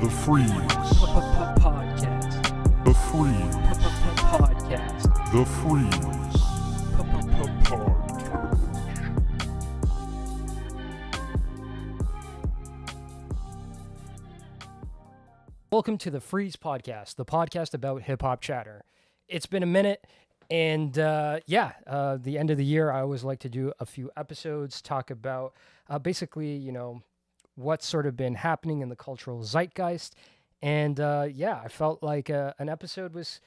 The Freeze. Podcast. The Freeze. Podcast. The Freeze. Podcast. Welcome to the Freeze Podcast, the podcast about hip hop chatter. It's been a minute, and the end of the year, I always like to do a few episodes, talk about basically, what's sort of been happening in the cultural zeitgeist. And I felt like an episode was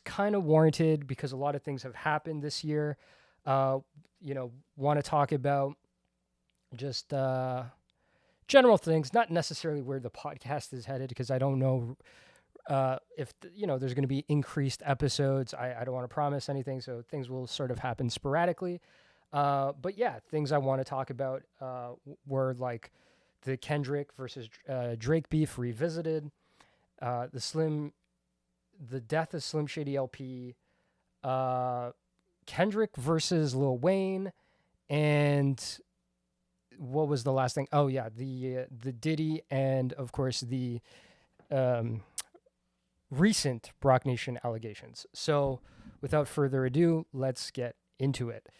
kind of warranted because a lot of things have happened this year. Want to talk about just general things, not necessarily where the podcast is headed, because I don't know if there's going to be increased episodes. I don't want to promise anything, so things will sort of happen sporadically. But yeah, things I want to talk about were like the Kendrick versus Drake beef revisited, the death of Slim Shady LP, Kendrick versus Lil Wayne, and what was the last thing? Oh yeah, the Diddy, and of course the recent Brock Nation allegations. So without further ado, let's get into it.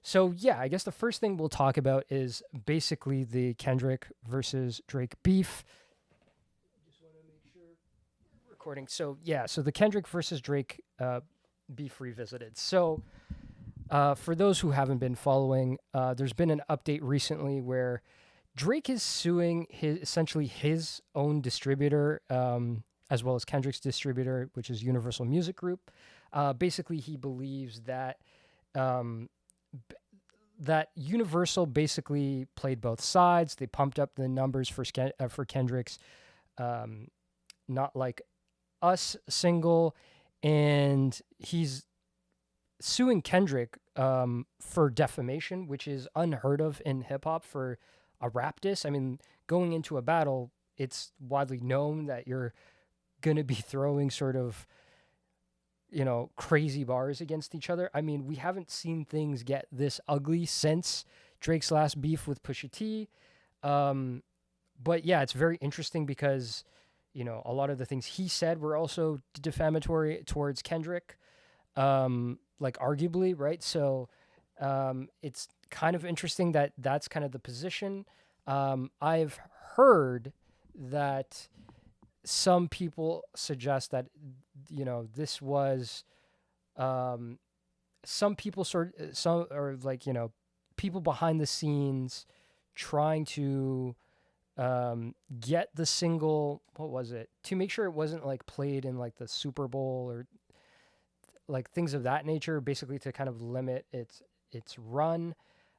So yeah, I guess the first thing we'll talk about is basically the Kendrick versus Drake beef. Just want to make sure recording. So yeah, so the Kendrick versus Drake beef revisited. So for those who haven't been following, there's been an update recently where Drake is suing essentially his own distributor, as well as Kendrick's distributor, which is Universal Music Group. Basically, he believes that that Universal basically played both sides. They pumped up the numbers for Kendrick's Not Like Us single, and he's suing Kendrick for defamation, which is unheard of in hip hop for a rap diss. I mean, going into a battle, it's widely known that you're going to be throwing sort of crazy bars against each other. I mean, we haven't seen things get this ugly since Drake's last beef with Pusha T. But yeah, it's very interesting because, a lot of the things he said were also defamatory towards Kendrick, like arguably, right? So it's kind of interesting that that's kind of the position. I've heard that some people suggest that this was people behind the scenes trying to get the single, what was it, to make sure it wasn't like played in like the Super Bowl or like things of that nature, basically to kind of limit its run.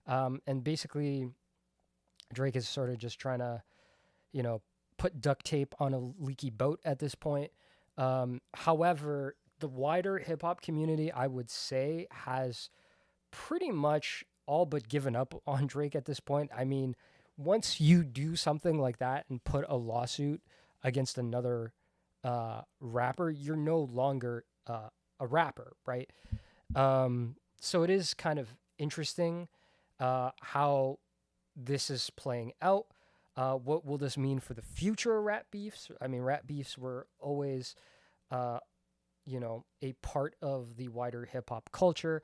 And basically Drake is sort of just trying to put duct tape on a leaky boat at this point. However, the wider hip hop community, I would say, has pretty much all but given up on Drake at this point. I mean, once you do something like that and put a lawsuit against another rapper, you're no longer a rapper, right? So it is kind of interesting how this is playing out. What will this mean for the future of rap beefs? I mean, rap beefs were always, a part of the wider hip hop culture.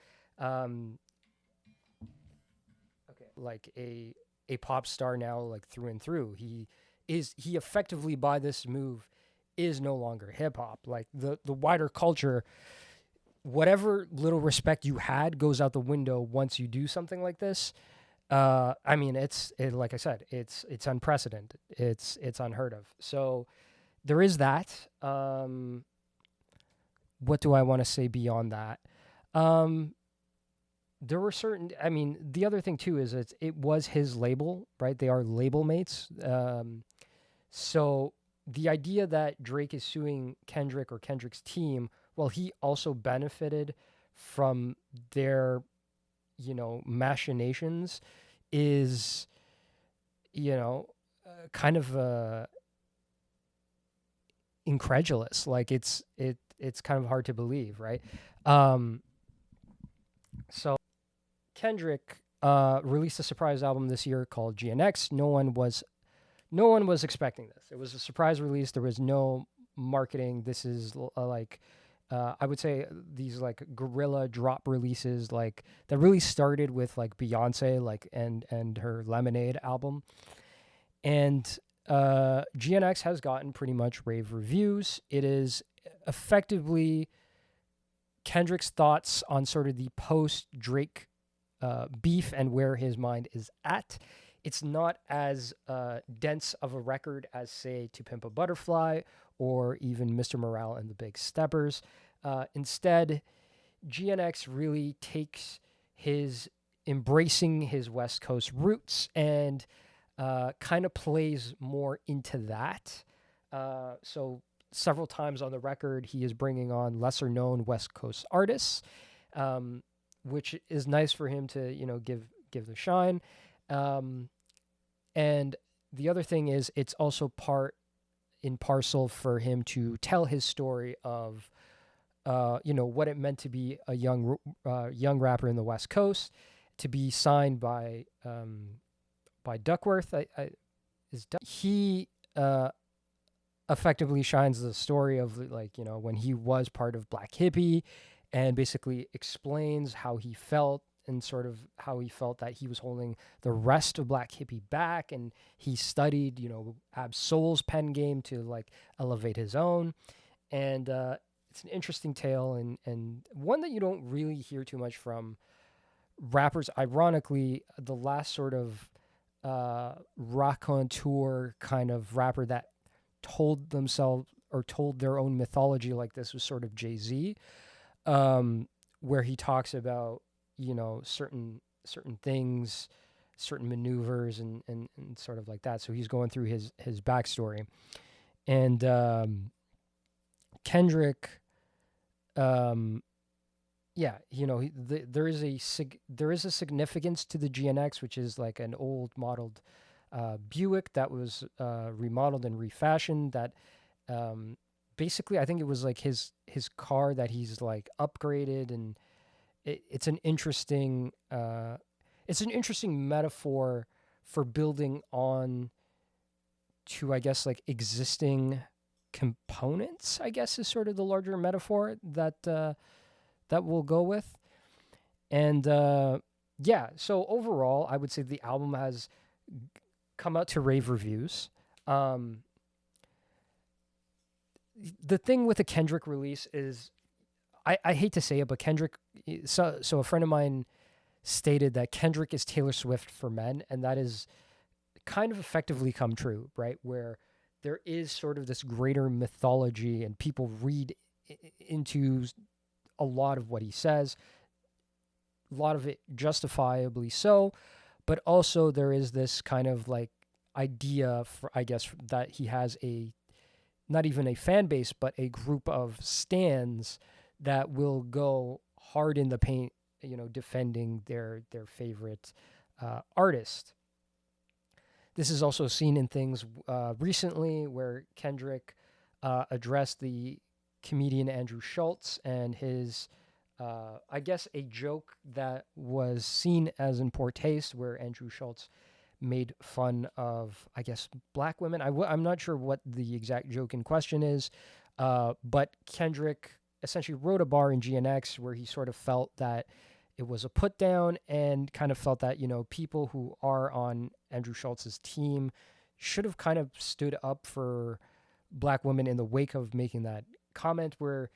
Like a pop star now, like through and through. He effectively, by this move, is no longer hip hop. Like the wider culture, whatever little respect you had goes out the window once you do something like this. I mean, like I said, it's unprecedented. It's unheard of. So there is that. What do I want to say beyond that? There were the other thing too is it was his label, right? They are label mates. So the idea that Drake is suing Kendrick or Kendrick's team, well, he also benefited from their machinations, is kind of incredulous. Like it's kind of hard to believe, right? So Kendrick released a surprise album this year called GNX. No one was no one was expecting this. It was a surprise release. There was no marketing. This is like I would say these like guerrilla drop releases like that really started with like Beyonce like and her Lemonade album. And GNX has gotten pretty much rave reviews. It is effectively Kendrick's thoughts on sort of the post Drake beef and where his mind is at. It's not as dense of a record as, say, To Pimp a Butterfly or even Mr. Morale and the Big Steppers. Instead, GNX really takes his embracing his West Coast roots and kind of plays more into that. So several times on the record, he is bringing on lesser known West Coast artists, which is nice for him to, give the shine. And the other thing is it's also part and parcel for him to tell his story of, what it meant to be a young rapper in the West Coast, to be signed by Duckworth. He effectively shines the story of when he was part of Black Hippie, and basically explains how he felt and sort of how he felt that he was holding the rest of Black Hippie back, and he studied Ab Soul's pen game to like elevate his own. And it's an interesting tale, and one that you don't really hear too much from rappers. Ironically, the last sort of raconteur kind of rapper that told themselves or told their own mythology like this was sort of Jay-Z, where he talks about certain things, certain maneuvers, and sort of like that. So he's going through his backstory, and Kendrick, there is a significance to the GNX, which is like an old modeled Buick that was remodeled and refashioned. That basically, I think it was like his car that he's like upgraded, and it's an interesting metaphor for building on to, I guess, like existing components, I guess, is sort of the larger metaphor that we'll go with. And so overall, I would say the album has come out to rave reviews. The thing with a Kendrick release is, I hate to say it, but Kendrick, so a friend of mine stated that Kendrick is Taylor Swift for men, and that is kind of effectively come true, right? Where there is sort of this greater mythology, and people read into a lot of what he says, a lot of it justifiably so, but also there is this kind of like idea for, I guess, that he has not even a fan base, but a group of stans that will go hard in the paint, defending their favorite artist. This is also seen in things recently where Kendrick addressed the comedian Andrew Schultz and his, I guess, a joke that was seen as in poor taste, where Andrew Schultz made fun of, I guess, black women. I'm not sure what the exact joke in question is, but Kendrick essentially wrote a bar in GNX where he sort of felt that it was a put down, and kind of felt that, people who are on Andrew Schultz's team should have kind of stood up for black women in the wake of making that comment, where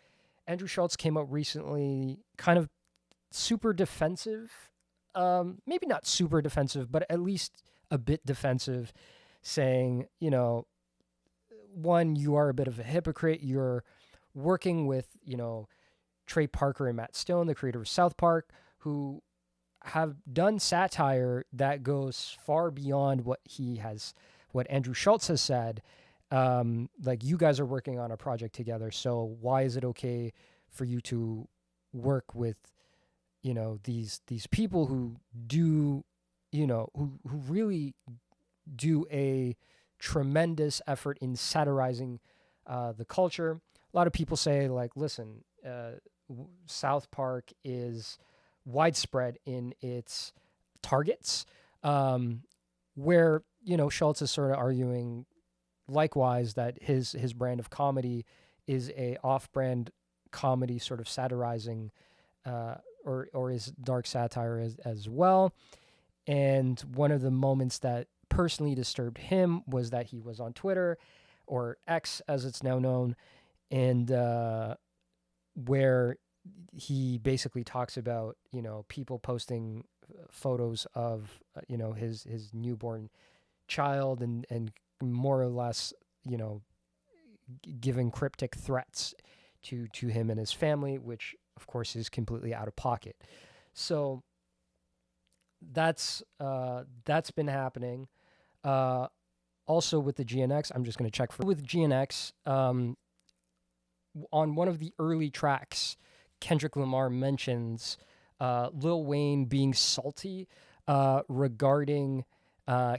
Andrew Schultz came out recently kind of super defensive, maybe not super defensive, but at least a bit defensive, saying, one, you are a bit of a hypocrite. You're working with, Trey Parker and Matt Stone, the creator of South Park, who have done satire that goes far beyond what Andrew Schultz has said. Like, you guys are working on a project together, so why is it okay for you to work with, these people who do, who really do a tremendous effort in satirizing the culture. A lot of people say, like, listen, South Park is widespread in its targets, where Schultz is sort of arguing likewise that his brand of comedy is a off-brand comedy, sort of satirizing, or is dark satire as well. And one of the moments that personally disturbed him was that he was on Twitter, or X as it's now known, and where he basically talks about people posting photos of his newborn child, and more or less giving cryptic threats to him and his family, which of course is completely out of pocket. So that's been happening. Also with the GNX, I'm just going to check with GNX. On one of the early tracks, Kendrick Lamar mentions Lil Wayne being salty regarding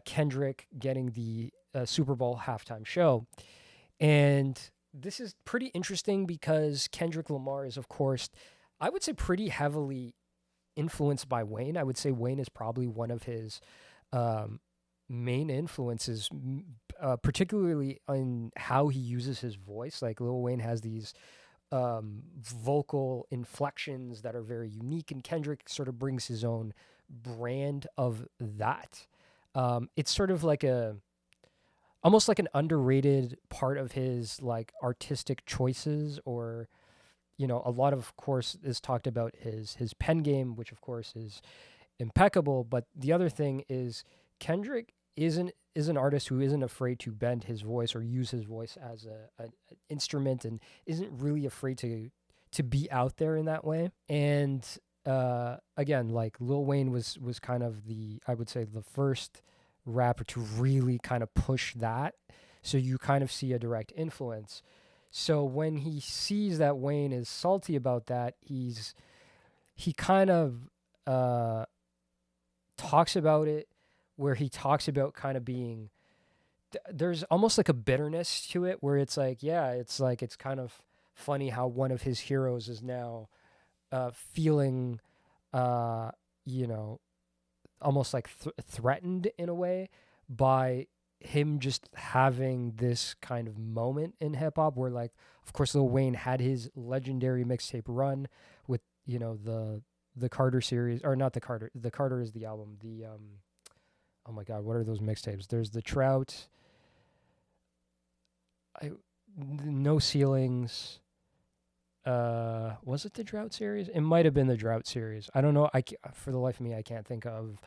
Kendrick getting the Super Bowl halftime show. And this is pretty interesting because Kendrick Lamar is, of course, I would say pretty heavily influenced by Wayne. I would say Wayne is probably one of his main influences, particularly in how he uses his voice. Like Lil Wayne has these vocal inflections that are very unique, and Kendrick sort of brings his own brand of that. It's sort of like almost like an underrated part of his like artistic choices, or a lot of course is talked about his pen game, which of course is impeccable. But the other thing is Kendrick is an artist who isn't afraid to bend his voice or use his voice as an instrument, and isn't really afraid to be out there in that way. And again, like Lil Wayne was kind of I would say the first rapper to really kind of push that. So you kind of see a direct influence. So when he sees that Wayne is salty about that, he kind of talks about it, where he talks about kind of being, there's almost like a bitterness to it, where it's like, yeah, it's kind of funny how one of his heroes is now feeling, almost like threatened in a way by him just having this kind of moment in hip hop, where, like, of course, Lil Wayne had his legendary mixtape run with the Carter series, or not the Carter is the album. Oh my God, what are those mixtapes? There's the Trout, No Ceilings. Was it the Drought series? It might have been the Drought series. I don't know. For the life of me, I can't think of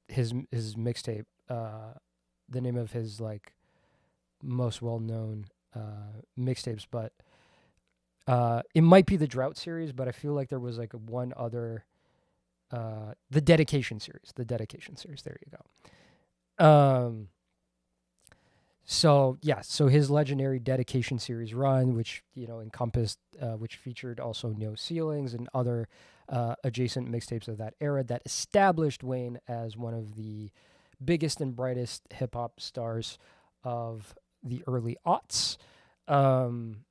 his mixtape. The name of his like most well known mixtapes, but it might be the Drought series. But I feel like there was like one other, the Dedication series. The Dedication series. There you go. So his legendary Dedication series run, which encompassed, which featured also No Ceilings and other adjacent mixtapes of that era, that established Wayne as one of the biggest and brightest hip hop stars of the early aughts. I'm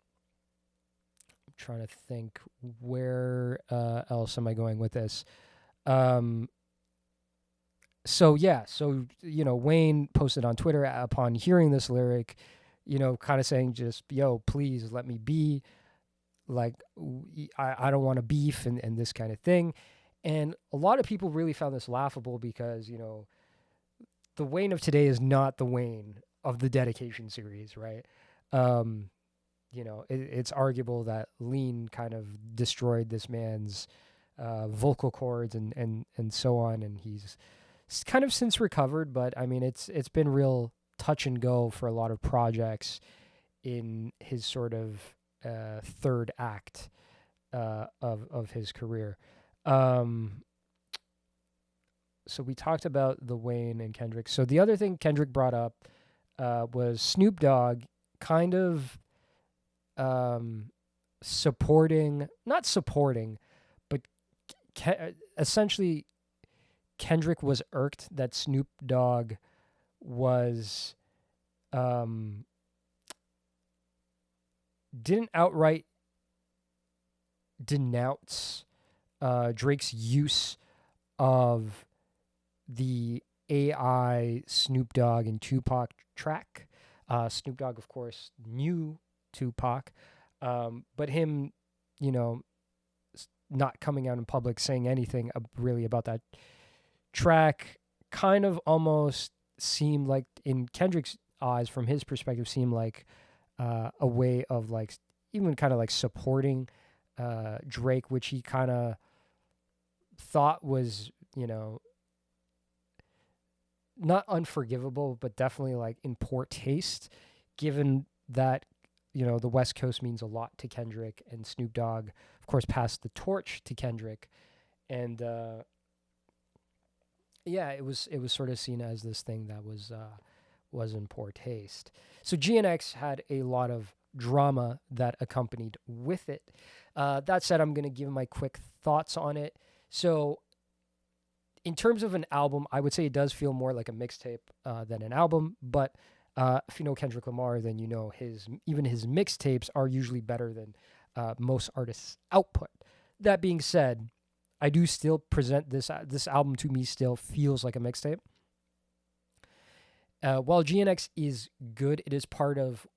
trying to think where else am I going with this. So Wayne posted on Twitter upon hearing this lyric, kind of saying just, yo, please let me be. Like, I don't want to beef and this kind of thing. And a lot of people really found this laughable because, the Wayne of today is not the Wayne of the Dedication series, right? It's arguable that Lean kind of destroyed this man's vocal cords and so on, and he's kind of since recovered, but I mean, it's been real touch and go for a lot of projects in his sort of third act of his career. So we talked about the Wayne and Kendrick. So the other thing Kendrick brought up was Snoop Dogg kind of not supporting, but essentially Kendrick was irked that Snoop Dogg was didn't outright denounce Drake's use of the AI Snoop Dogg and Tupac track. Snoop Dogg, of course, knew Tupac, but him, you know, not coming out in public saying anything really about that track kind of almost seemed like, in Kendrick's eyes, from his perspective, seemed like a way of like even kind of like supporting Drake, which he kind of thought was, you know, not unforgivable, but definitely like in poor taste, given that, you know, the West Coast means a lot to Kendrick, and Snoop Dogg, of course, passed the torch to Kendrick, and yeah, it was sort of seen as this thing that was in poor taste. So GNX had a lot of drama that accompanied with it. That said, I'm going to give my quick thoughts on it. So in terms of an album, I would say it does feel more like a mixtape than an album. But if you know Kendrick Lamar, then you know his mixtapes are usually better than most artists' output. That being said, I do still present this album to me still feels like a mixtape. While GNX is good, it is part of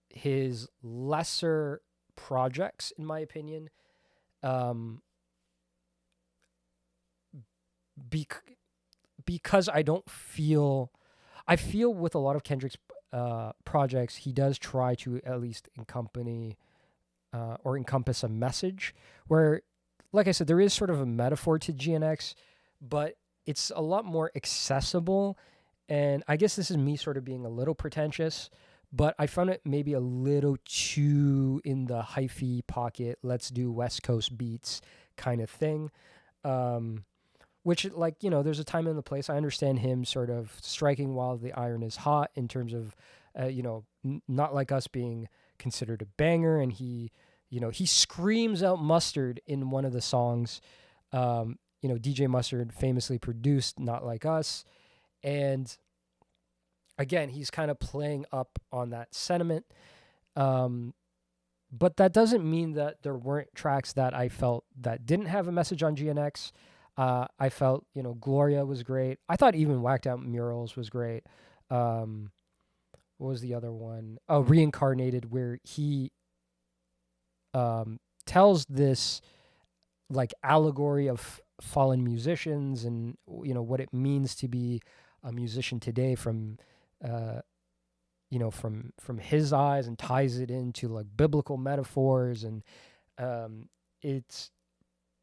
his lesser projects, in my opinion. Because I feel with a lot of Kendrick's projects, he does try to at least encompass a message where, like I said, there is sort of a metaphor to GNX, but it's a lot more accessible. And I guess this is me sort of being a little pretentious, but I found it maybe a little too in the hyphy pocket, let's do West Coast beats kind of thing. Which, like, you know, there's a time and a place. I understand him sort of striking while the iron is hot in terms of, you know, not like us being considered a banger. And he, you know, he screams out Mustard in one of the songs. You know, DJ Mustard famously produced Not Like Us. And again, he's kind of playing up on that sentiment. But that doesn't mean that there weren't tracks that I felt that didn't have a message on GNX. I felt, you know, Gloria was great. I thought even Whacked Out Murals was great. What was the other one? Oh, Reincarnated, where he tells this like allegory of fallen musicians and, you know, what it means to be a musician today from, you know, from his eyes, and ties it into like biblical metaphors. And it's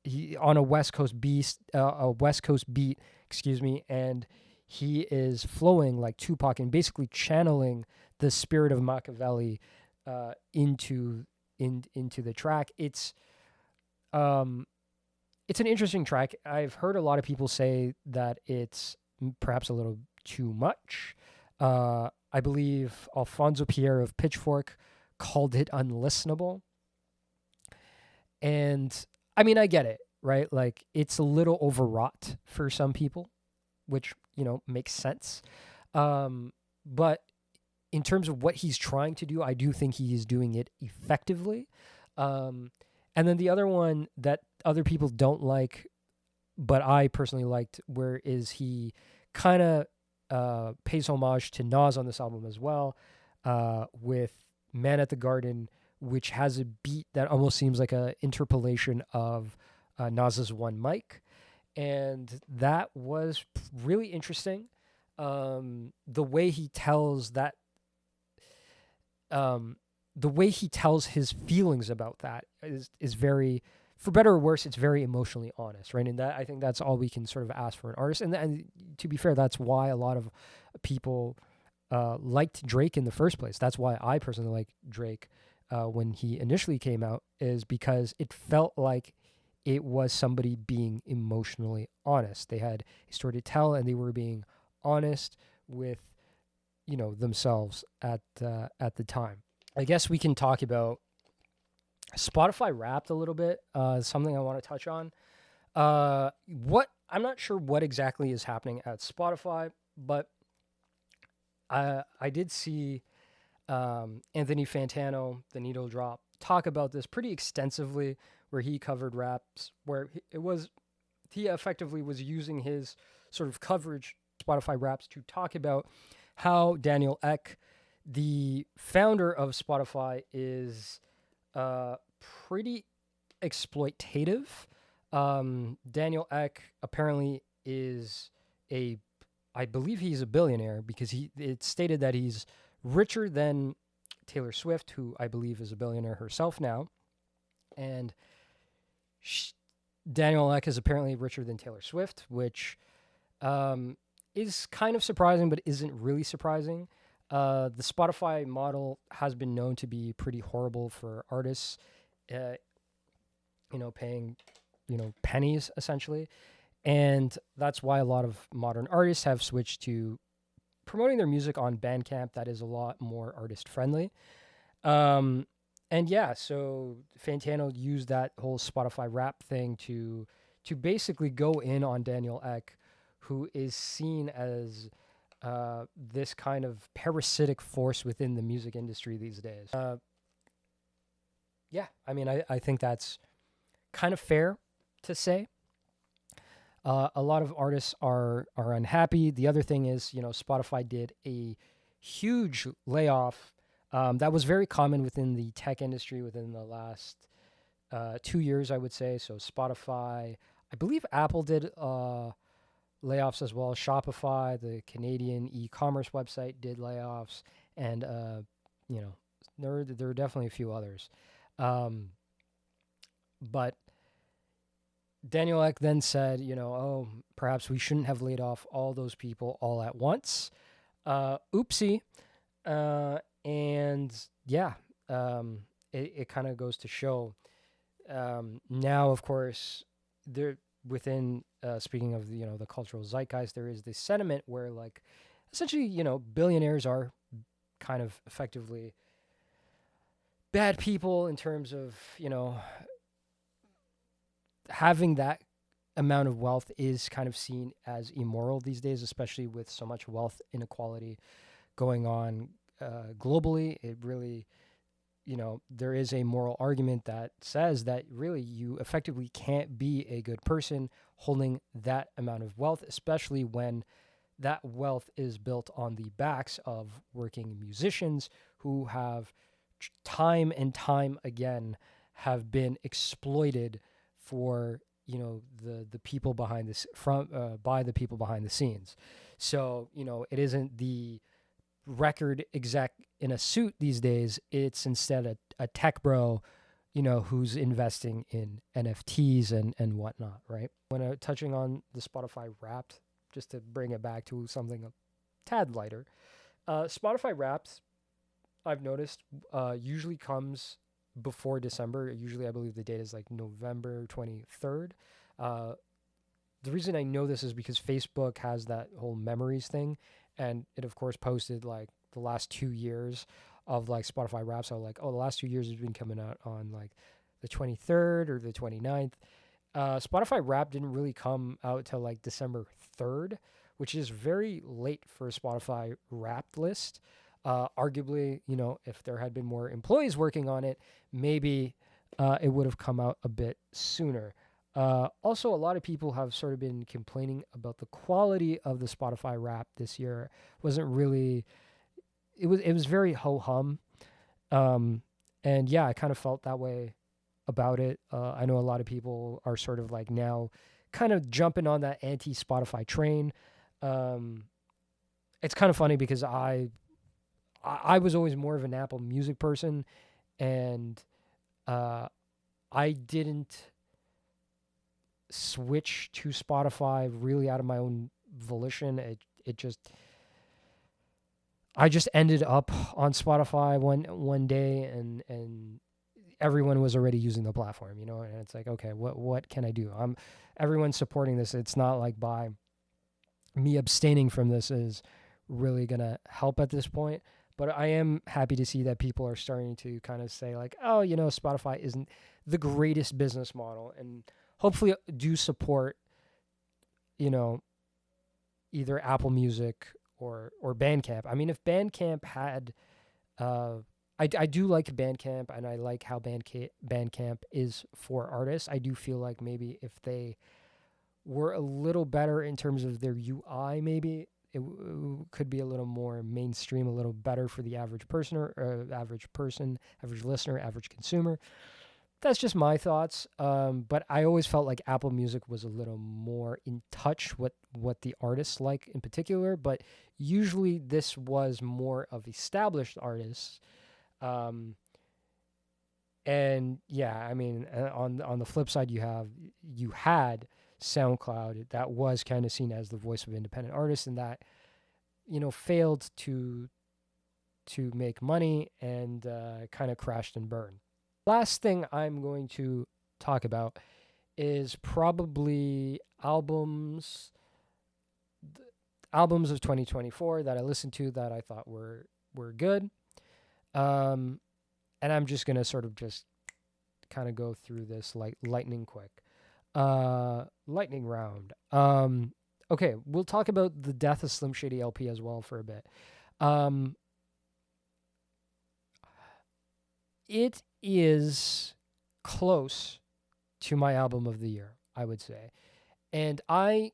he on a West Coast beat, excuse me, and he is flowing like Tupac and basically channeling the spirit of Machiavelli into the track. It's an interesting track. I've heard a lot of people say that it's perhaps a little too much. I believe Alfonso Pierre of Pitchfork called it unlistenable. And I mean, I get it, right? Like, it's a little overwrought for some people, which, you know, makes sense. But in terms of what he's trying to do, I do think he is doing it effectively. And then the other one that other people don't like, but I personally liked, where is he kind of pays homage to Nas on this album as well, with Man at the Garden, which has a beat that almost seems like an interpolation of Nas's One Mic. And that was really interesting. The way he tells that, the way he tells his feelings about that is very, for better or worse, it's very emotionally honest, right? And that, I think that's all we can sort of ask for an artist. And to be fair, that's why a lot of people liked Drake in the first place. That's why I personally like Drake when he initially came out, is because it felt like it was somebody being emotionally honest. They had a story to tell, and they were being honest with, you know, themselves at the time. I guess we can talk about Spotify Wrapped a little bit. Something I want to touch on. I'm not sure what exactly is happening at Spotify, but I did see Anthony Fantano, the Needle Drop, talk about this pretty extensively, where he covered Wraps, where he effectively was using his sort of coverage Spotify Wraps to talk about how Daniel Ek, the founder of Spotify, is pretty exploitative. Daniel Ek apparently is I believe he's a billionaire because it's stated that he's richer than Taylor Swift, who I believe is a billionaire herself now. And Daniel Ek is apparently richer than Taylor Swift, which is kind of surprising, but isn't really surprising. The Spotify model has been known to be pretty horrible for artists, paying, pennies essentially. And that's why a lot of modern artists have switched to promoting their music on Bandcamp. That is a lot more artist friendly. And yeah, so Fantano used that whole Spotify rap thing to basically go in on Daniel Ek, who is seen as this kind of parasitic force within the music industry these days. Yeah, I mean, I think that's kind of fair to say. A lot of artists are unhappy. The other thing is, Spotify did a huge layoff that was very common within the tech industry within the last 2 years, I would say. So Spotify, I believe Apple did layoffs as well. Shopify, the Canadian e-commerce website, did layoffs, and there are definitely a few others. But Daniel Ek then said, perhaps we shouldn't have laid off all those people all at once. Oopsie. And yeah, it kind of goes to show. Now, of course, there within speaking of the cultural zeitgeist, there is this sentiment where essentially billionaires are kind of effectively bad people in terms of having that amount of wealth is kind of seen as immoral these days, especially with so much wealth inequality going on globally. It really, there is a moral argument that says that really you effectively can't be a good person holding that amount of wealth, especially when that wealth is built on the backs of working musicians who have time and time again have been exploited for the people behind this by the people behind the scenes. So it isn't the record exec in a suit these days. It's instead a tech bro who's investing in NFTs and whatnot, right? When touching on the Spotify Wrapped, just to bring it back to something a tad lighter, Spotify Wrapped, I've noticed, usually comes before December. Usually, I believe the date is November 23rd. The reason I know this is because Facebook has that whole memories thing, and it of course posted the last 2 years of Spotify Wraps. So the last 2 years has been coming out on the 23rd or the 29th. Spotify Wrap didn't really come out till December 3rd, which is very late for a Spotify Wrapped list. Arguably, if there had been more employees working on it, maybe it would have come out a bit sooner. Also, a lot of people have sort of been complaining about the quality of the Spotify Wrap this year. Wasn't really, it was very ho-hum. And yeah, I kind of felt that way about it. I know a lot of people are sort of now kind of jumping on that anti-Spotify train. It's kind of funny because I was always more of an Apple Music person, and I didn't switch to Spotify really out of my own volition. I just ended up on Spotify one day, and everyone was already using the platform, and it's okay, what can I do? Everyone's supporting this. It's not by me abstaining from this is really gonna help at this point. But I am happy to see that people are starting to kind of say Spotify isn't the greatest business model, and hopefully do support, either Apple Music or Bandcamp. I mean, if Bandcamp had, I do like Bandcamp, and I like how Bandcamp is for artists. I do feel maybe if they were a little better in terms of their UI. Maybe could be a little more mainstream, a little better for the average person average listener, average consumer. That's just my thoughts. But I always felt like Apple Music was a little more in touch with what the artists like in particular. But usually this was more of established artists. And yeah, I mean, on the flip side, you had SoundCloud that was kind of seen as the voice of independent artists, and that failed to make money and kind of crashed and burned. Last thing I'm going to talk about is probably albums of 2024 that I listened to that I thought were good. And I'm just going to sort of just kind of go through this like lightning quick. Lightning round. Okay, we'll talk about the Death of Slim Shady LP as well for a bit. It is close to my album of the year, I would say. And I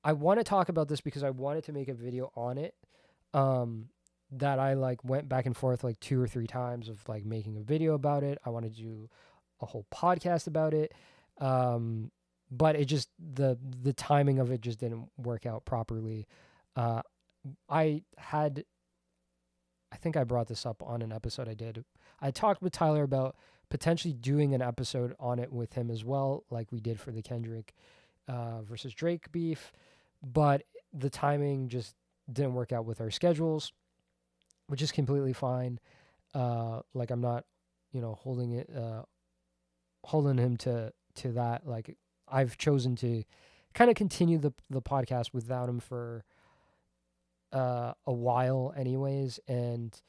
want to talk about this because I wanted to make a video on it. That I like went back and forth like 2 or 3 times of like making a video about it. I wanted to do a whole podcast about it. But it just the timing of it just didn't work out properly. I think I brought this up on an episode I did. I talked with Tyler about potentially doing an episode on it with him as well, like we did for the Kendrick versus Drake beef, but the timing just didn't work out with our schedules, which is completely fine. Like I'm not, holding him to that. Like I've chosen to kind of continue the podcast without him for a while anyways, and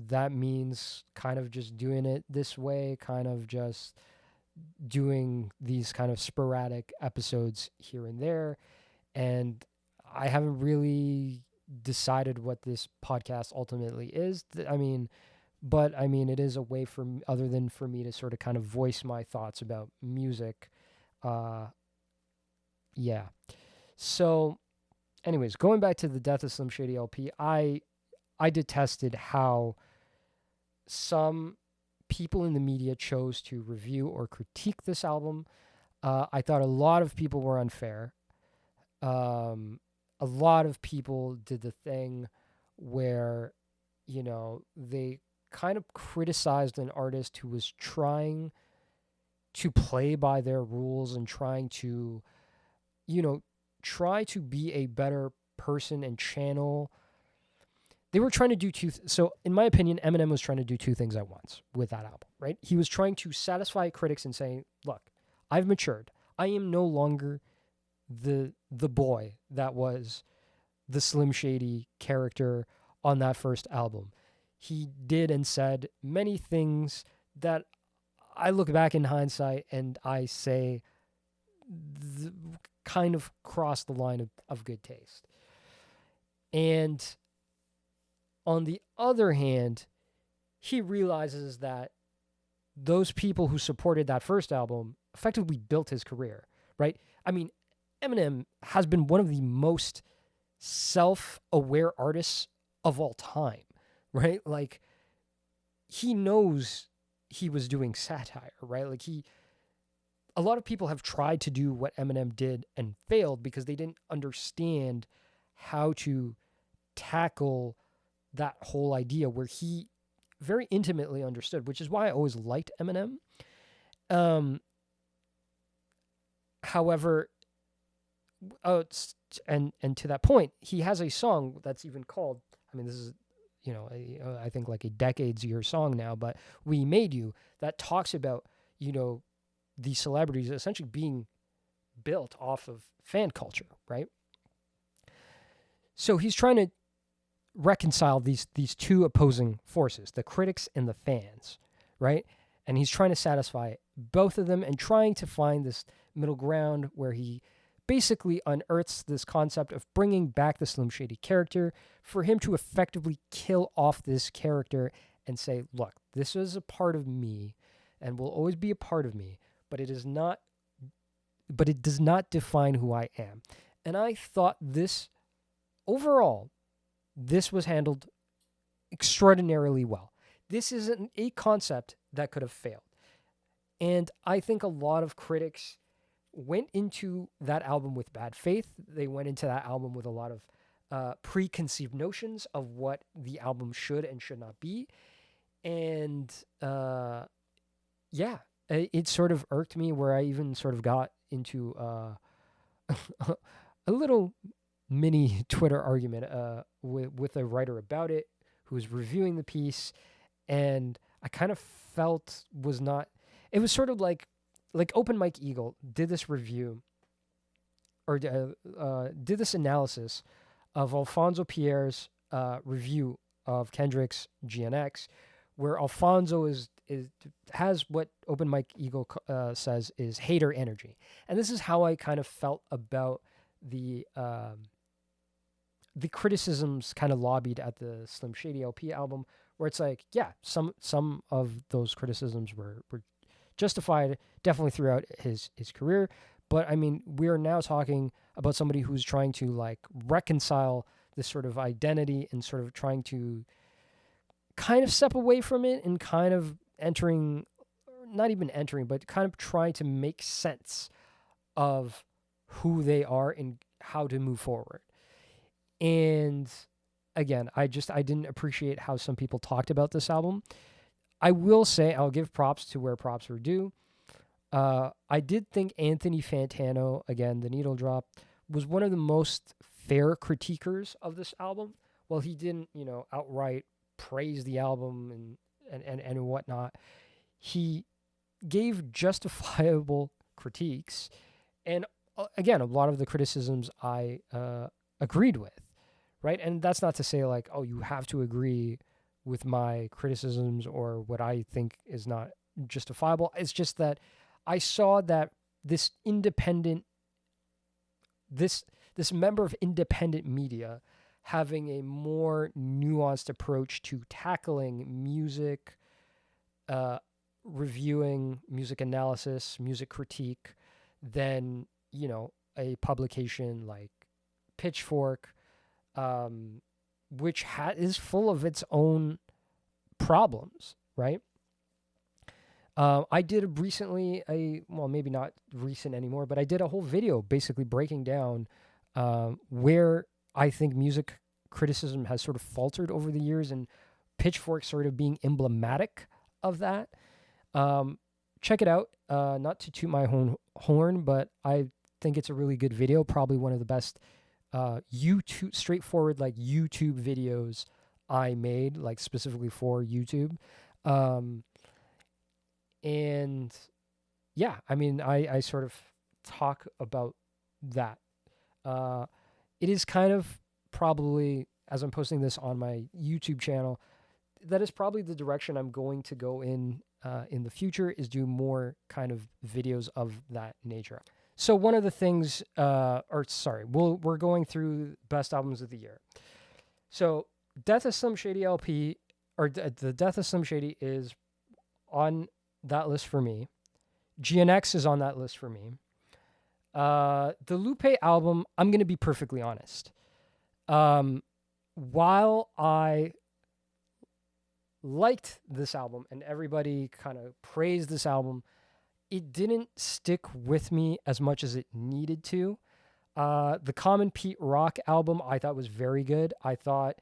that means kind of just doing it this way, kind of just doing these kind of sporadic episodes here and there. And I haven't really decided what this podcast ultimately is. But it is a way other than for me to sort of kind of voice my thoughts about music. Yeah. So anyways, going back to the Death of Slim Shady LP, I detested how some people in the media chose to review or critique this album. I thought a lot of people were unfair. A lot of people did the thing where, they kind of criticized an artist who was trying to play by their rules and trying to, try to be a better person and channel. They were trying to do so in my opinion, Eminem was trying to do 2 things at once with that album, right? He was trying to satisfy critics and saying, look, I've matured. I am no longer the boy that was the Slim Shady character on that first album. He did and said many things that I look back in hindsight and I say kind of crossed the line of good taste. And on the other hand, he realizes that those people who supported that first album effectively built his career, right? I mean, Eminem has been one of the most self-aware artists of all time, right? Like, he knows he was doing satire, right? Like, a lot of people have tried to do what Eminem did and failed because they didn't understand how to tackle that whole idea where he very intimately understood, which is why I always liked Eminem. However, and to that point, he has a song that's even called, this is, I think like a decades-year song now, but We Made You, that talks about, these celebrities essentially being built off of fan culture, right? So he's trying to reconcile these 2 opposing forces, the critics and the fans, right? And he's trying to satisfy both of them and trying to find this middle ground where he basically unearths this concept of bringing back the Slim Shady character for him to effectively kill off this character and say, look, this is a part of me and will always be a part of me, but it is not but it does not define who I am. And I thought this, overall, this was handled extraordinarily well. This isn't a concept that could have failed. And I think a lot of critics went into that album with bad faith. They went into that album with a lot of preconceived notions of what the album should and should not be. And yeah, it sort of irked me where I even sort of got into a little mini Twitter argument with a writer about it who was reviewing the piece. And I kind of felt was not, it was sort of like Open Mike Eagle did this review or did this analysis of Alfonso Pierre's review of Kendrick's GNX, where Alfonso has what Open Mike Eagle says is hater energy. And this is how I kind of felt about the criticisms kind of lobbied at the Slim Shady LP album, where it's like, yeah, some of those criticisms were justified definitely throughout his career. But I mean, we are now talking about somebody who's trying to like reconcile this sort of identity and sort of trying to kind of step away from it and kind of not even entering, but kind of trying to make sense of who they are and how to move forward. And again, I didn't appreciate how some people talked about this album. I will say I'll give props to where props are due. I did think Anthony Fantano, again, The Needle Drop, was one of the most fair critiquers of this album. Well, he didn't, outright praise the album and whatnot. He gave justifiable critiques. And again, a lot of the criticisms I agreed with, right? And that's not to say like, oh, you have to agree with my criticisms or what I think is not justifiable. It's just that I saw that this member of independent media having a more nuanced approach to tackling music, reviewing, music analysis, music critique than, a publication like Pitchfork, which is full of its own problems, right? I did recently maybe not recent anymore, but I did a whole video basically breaking down where I think music criticism has sort of faltered over the years, and Pitchfork sort of being emblematic of that. Check it out. Not to toot my own horn, but I think it's a really good video. Probably one of the best YouTube, straightforward like YouTube videos I made, like specifically for YouTube. And yeah, I mean, I sort of talk about that. It is kind of probably, as I'm posting this on my YouTube channel, that is probably the direction I'm going to go in the future, is do more kind of videos of that nature. So one of the things, we're going through best albums of the year. So Death of Slim Shady LP, or the Death of Slim Shady is on that list for me. GNX is on that list for me. The Lupe album, I'm going to be perfectly honest. While I liked this album and everybody kind of praised this album, it didn't stick with me as much as it needed to. The Common Pete Rock album I thought was very good. I thought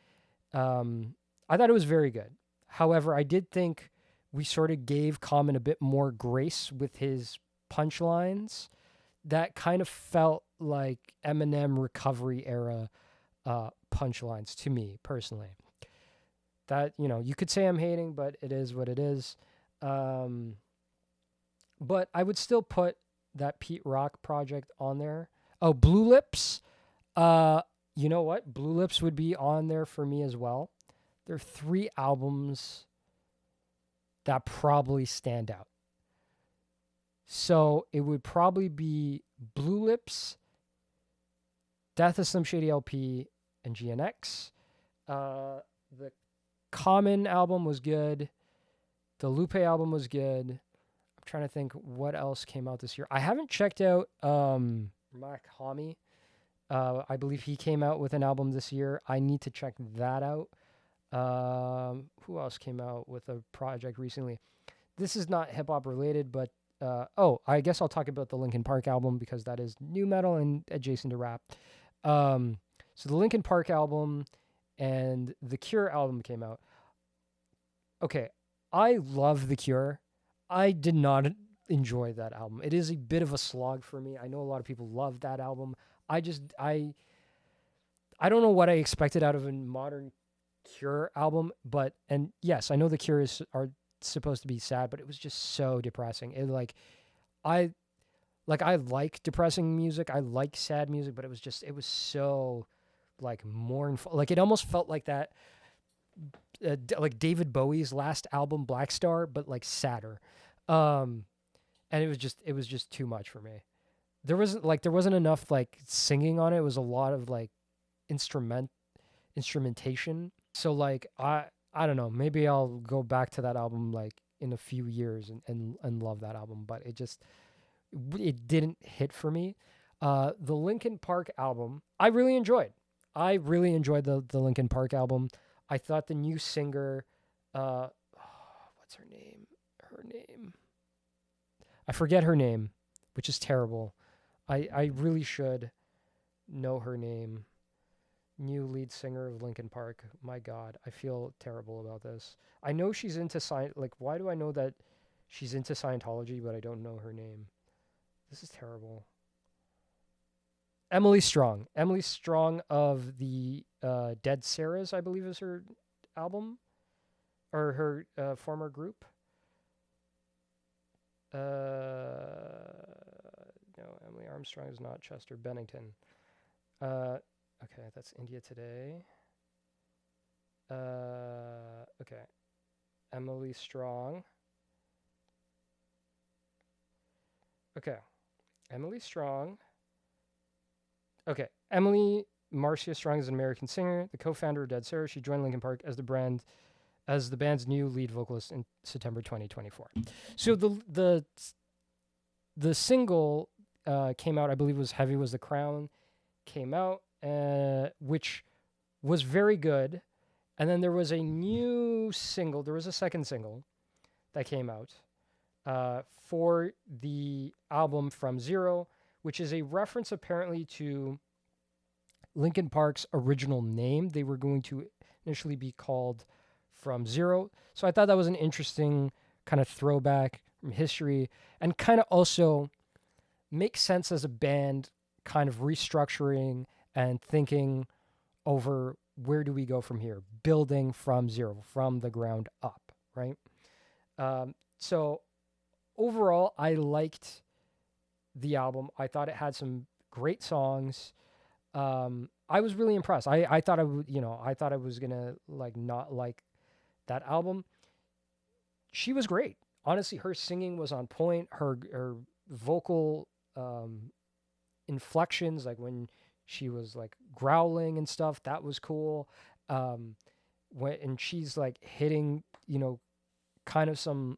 it was very good. However, I did think we sort of gave Common a bit more grace with his punchlines that kind of felt like Eminem recovery era punchlines to me personally. That, you could say I'm hating, but it is what it is. But I would still put that Pete Rock project on there. Oh, Blue Lips. You know what? Blue Lips would be on there for me as well. There are 3 albums that probably stand out. So it would probably be Blue Lips, Death of Slim Shady LP, and GNX. The Common album was good. The Lupe album was good. I'm trying to think what else came out this year. I haven't checked out Mark Hami. I believe he came out with an album this year. I need to check that out. Who else came out with a project recently? This is not hip hop related, but I guess I'll talk about the Linkin Park album because that is new metal and adjacent to rap. So the Linkin Park album and the Cure album came out. Okay, I love the Cure. I did not enjoy that album. It is a bit of a slog for me. I know a lot of people love that album. I don't know what I expected out of a modern Cure album, and yes, I know the Cure are supposed to be sad, but it was just so depressing. I like depressing music. I like sad music, but it was so like mournful. Like it almost felt like that, like David Bowie's last album, Black Star, but like sadder. And it was just too much for me. There wasn't enough like singing on it. It was a lot of like instrumentation. So like I don't know, maybe I'll go back to that album like in a few years and love that album, but it didn't hit for me. The Linkin Park album, I really enjoyed. The Linkin Park album. I thought the new singer, what's her name? I forget her name, which is terrible. I really should know her name. New lead singer of Linkin Park. My God, I feel terrible about this. I know she's into why do I know that she's into Scientology, but I don't know her name? This is terrible. Emily Strong. Emily Strong of the Dead Sarahs, I believe is her album, or her former group. No, Emily Armstrong is not Chester Bennington. Okay, that's India Today. Okay. Emily Strong. Okay. Emily Strong. Okay. Emily Marcia Strong is an American singer, the co-founder of Dead Sarah. She joined Linkin Park as the band's new lead vocalist in September 2024. So the single came out, I believe it was Heavy Was the Crown, came out, which was very good. And then there was a second single that came out for the album From Zero, which is a reference apparently to Linkin Park's original name. They were going to initially be called From Zero. So I thought that was an interesting kind of throwback from history and kind of also makes sense as a band kind of restructuring and thinking over where do we go from here, building from zero, from the ground up, right? So overall, I liked the album. I thought it had some great songs. I was really impressed. I thought I was gonna not like that album. She was great. Honestly, her singing was on point. Her vocal inflections, like when she was like growling and stuff, that was cool. And she's like hitting, kind of some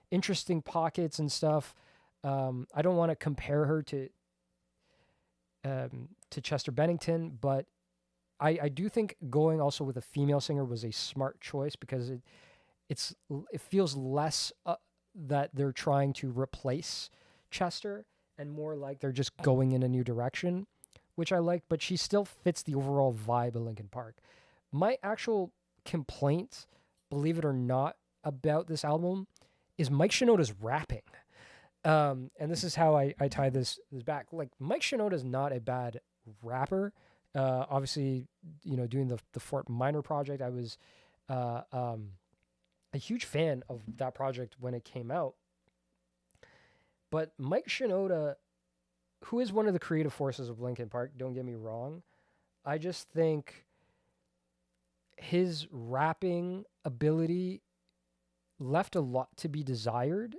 interesting pockets and stuff. I don't want to compare her to Chester Bennington, but I do think going also with a female singer was a smart choice because it feels less that they're trying to replace Chester and more like they're just going in a new direction, which I like, but she still fits the overall vibe of Linkin Park. My actual complaint, believe it or not, about this album is Mike Shinoda's rapping. And this is how I tie this back. Like, Mike Shinoda is not a bad rapper. Obviously, doing the Fort Minor project, I was a huge fan of that project when it came out. But Mike Shinoda, who is one of the creative forces of Linkin Park, don't get me wrong, I just think his rapping ability left a lot to be desired.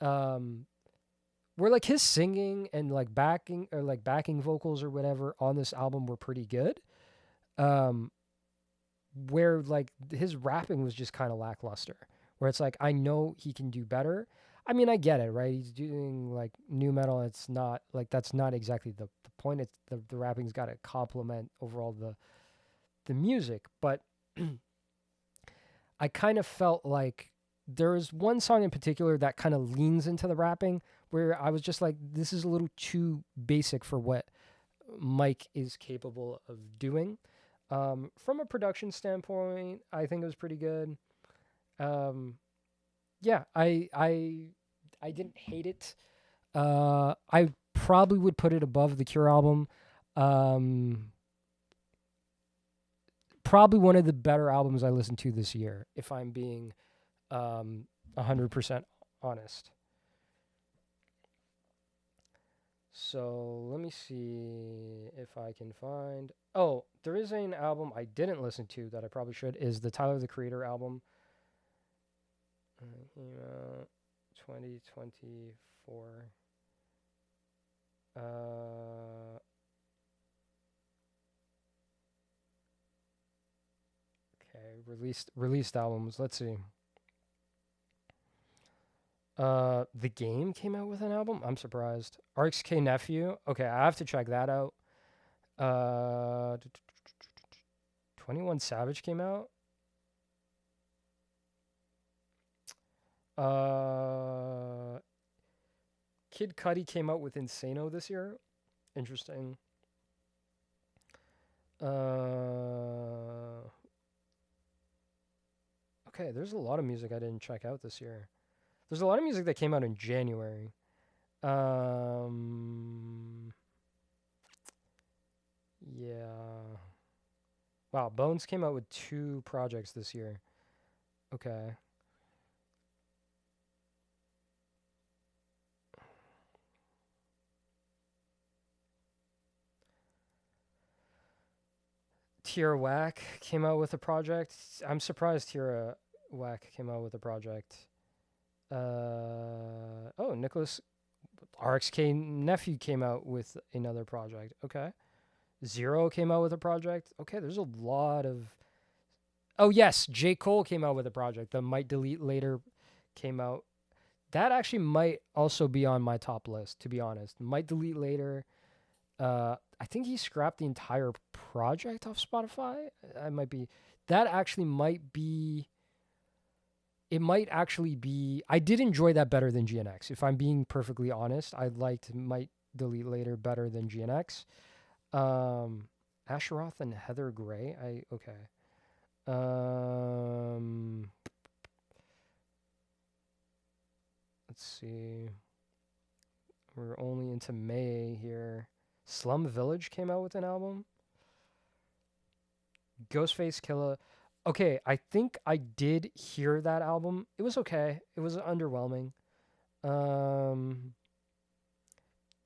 Where like his singing and like backing vocals or whatever on this album were pretty good. Where like his rapping was just kind of lackluster. Where it's like, I know he can do better. I mean, I get it, right? He's doing like new metal. It's not like that's not exactly the point. It's the rapping's got to complement overall the music. But I kind of felt like there's one song in particular that kind of leans into the rapping where I was just like, this is a little too basic for what Mike is capable of doing. From a production standpoint, I think it was pretty good. Um, yeah, I didn't hate it. I probably would put it above the Cure album. Um, Probably one of the better albums I listened to this year, if I'm being 100% honest. So let me see if I can find. Oh, there is an album I didn't listen to that I probably should. Is the Tyler the Creator album? Came out 2024. Okay, released albums. Let's see. The Game came out with an album. I'm surprised. RXK Nephew. Okay, I have to check that out. 21 Savage came out. Kid Cudi came out with Insano this year. Interesting. Okay, there's a lot of music I didn't check out this year. There's a lot of music that came out in January. Yeah. Wow, Bones came out with 2 projects this year. Okay. Tierra Whack came out with a project. I'm surprised Tierra Whack came out with a project. Oh, Nicholas RXK Nephew came out with another project. Okay. Zero came out with a project. Okay, there's a lot of. Oh yes, J Cole came out with a project. The Might Delete Later came out. That actually might also be on my top list, to be honest. Might Delete Later. I think he scrapped the entire project off Spotify. I might be. That actually might be. It might actually be. I did enjoy that better than GNX. If I'm being perfectly honest, I liked Might Delete Later better than GNX. Asheroth and Heather Gray. Okay. Let's see. We're only into May here. Slum Village came out with an album. Ghostface Killer. Okay, I think I did hear that album. It was okay. It was underwhelming.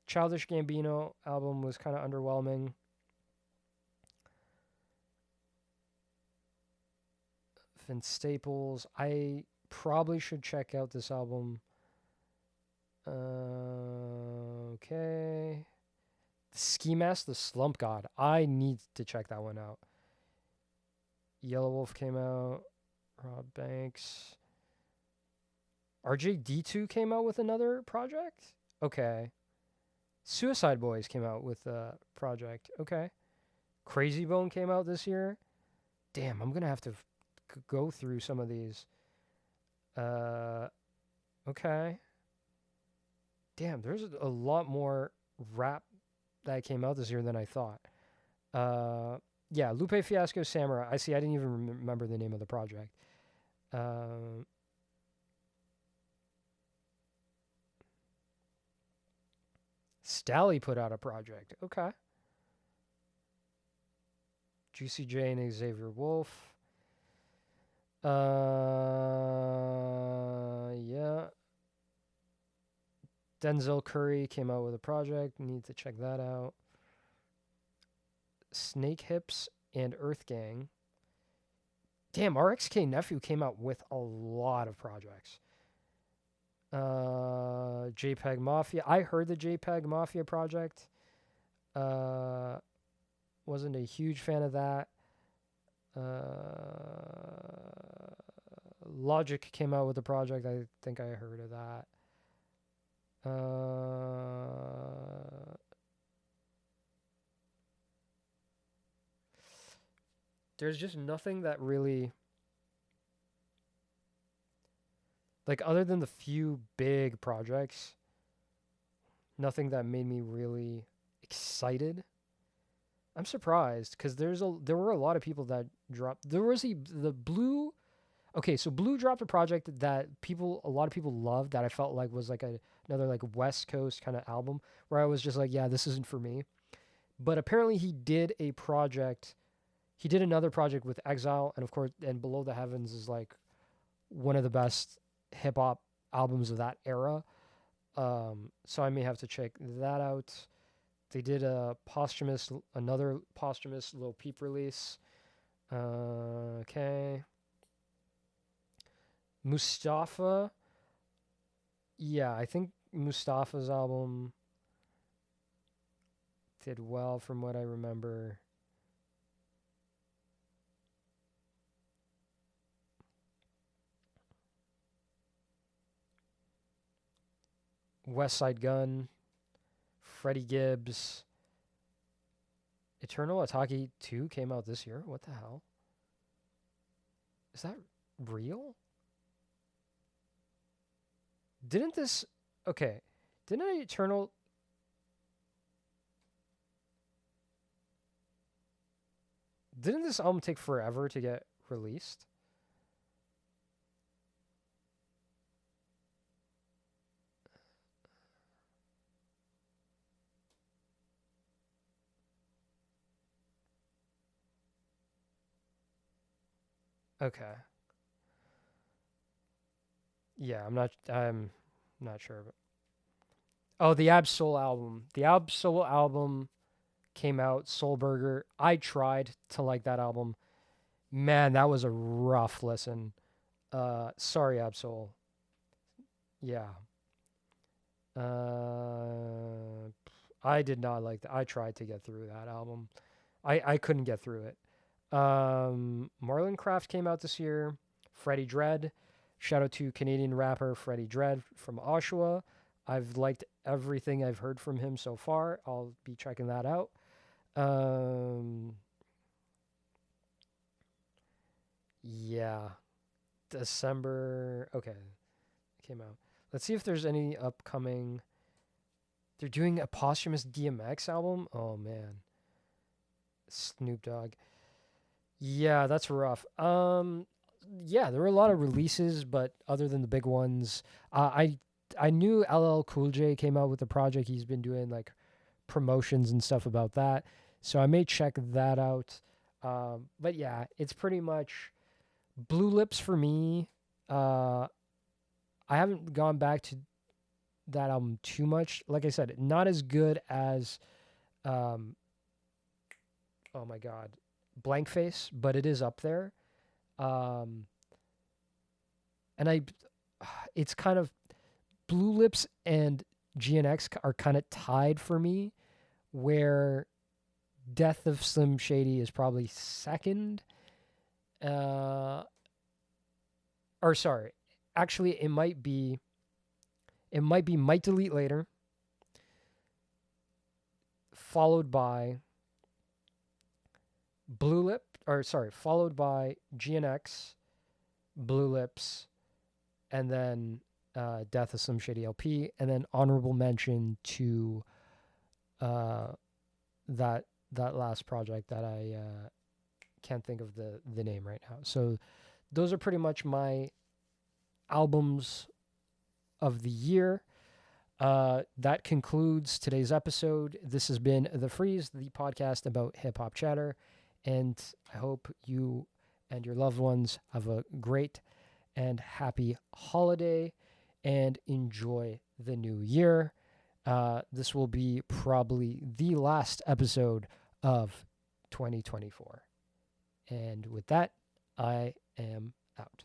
Childish Gambino album was kind of underwhelming. Vince Staples. I probably should check out this album. Okay. Ski Mask, the Slump God. I need to check that one out. Yellow Wolf came out. Rob Banks. RJD2 came out with another project? Okay. Suicide Boys came out with a project. Okay. Crazy Bone came out this year. Damn, I'm going to have to go through some of these. Okay. Damn, there's a lot more rap that came out this year than I thought. Yeah, Lupe Fiasco Samurai. I see. I didn't even remember the name of the project. Stally put out a project. Okay. Juicy J and Xavier Wolf. Yeah. Denzel Curry came out with a project. Need to check that out. Snake Hips and Earth Gang. Damn, RXK Nephew came out with a lot of projects. JPEG Mafia. I heard the JPEG Mafia project. Wasn't a huge fan of that. Logic came out with a project. I think I heard of that. There's just nothing that really, like, other than the few big projects, nothing that made me really excited. I'm surprised because there were a lot of people that dropped. There was the Blue. Okay, so Blue dropped a project that a lot of people loved that I felt like was like another like West Coast kind of album where I was just like, yeah, this isn't for me. But apparently he did a project. He did another project with Exile, and of course, and Below the Heavens is like one of the best hip hop albums of that era. So I may have to check that out. They did another posthumous Lil Peep release. Okay. Mustafa. Yeah, I think Mustafa's album did well from what I remember. West Side Gun, Freddie Gibbs. Eternal Ataki 2 came out this year. What the hell? Is that real? Didn't this... Okay. Didn't Eternal... Didn't this album take forever to get released? Okay. Yeah, I'm not sure. But... Oh, the Ab-Soul album. The Ab-Soul album came out, Soul Burger. I tried to like that album. Man, that was a rough listen. Sorry, Ab-Soul. Yeah. I did not like that. I tried to get through that album. I couldn't get through it. Marlon Craft came out this year. Freddie Dredd. Shout out to Canadian rapper Freddie Dredd from Oshawa. I've liked everything I've heard from him so far. I'll be checking that out. Yeah. December. Okay. Came out. Let's see if there's any upcoming. They're doing a posthumous DMX album. Oh man. Snoop Dogg. Yeah, that's rough. Yeah, there were a lot of releases, but other than the big ones, I knew LL Cool J came out with a project. He's been doing like promotions and stuff about that, so I may check that out. But yeah, it's pretty much Blue Lips for me. I haven't gone back to that album too much. Like I said, not as good as, oh my God, Blank Face, but it is up there. And it's kind of Blue Lips and GNX are kind of tied for me, where Death of Slim Shady is probably second. Or sorry, actually it might be Might Delete Later, followed by followed by GNX, Blue Lips, and then Death of Slim Shady LP, and then honorable mention to that last project that I can't think of the name right now. So those are pretty much my albums of the year. That concludes today's episode. This has been The Freeze, the podcast about hip hop chatter, and I hope you and your loved ones have a great and happy holiday and enjoy the new year. This will be probably the last episode of 2024. And with that, I am out.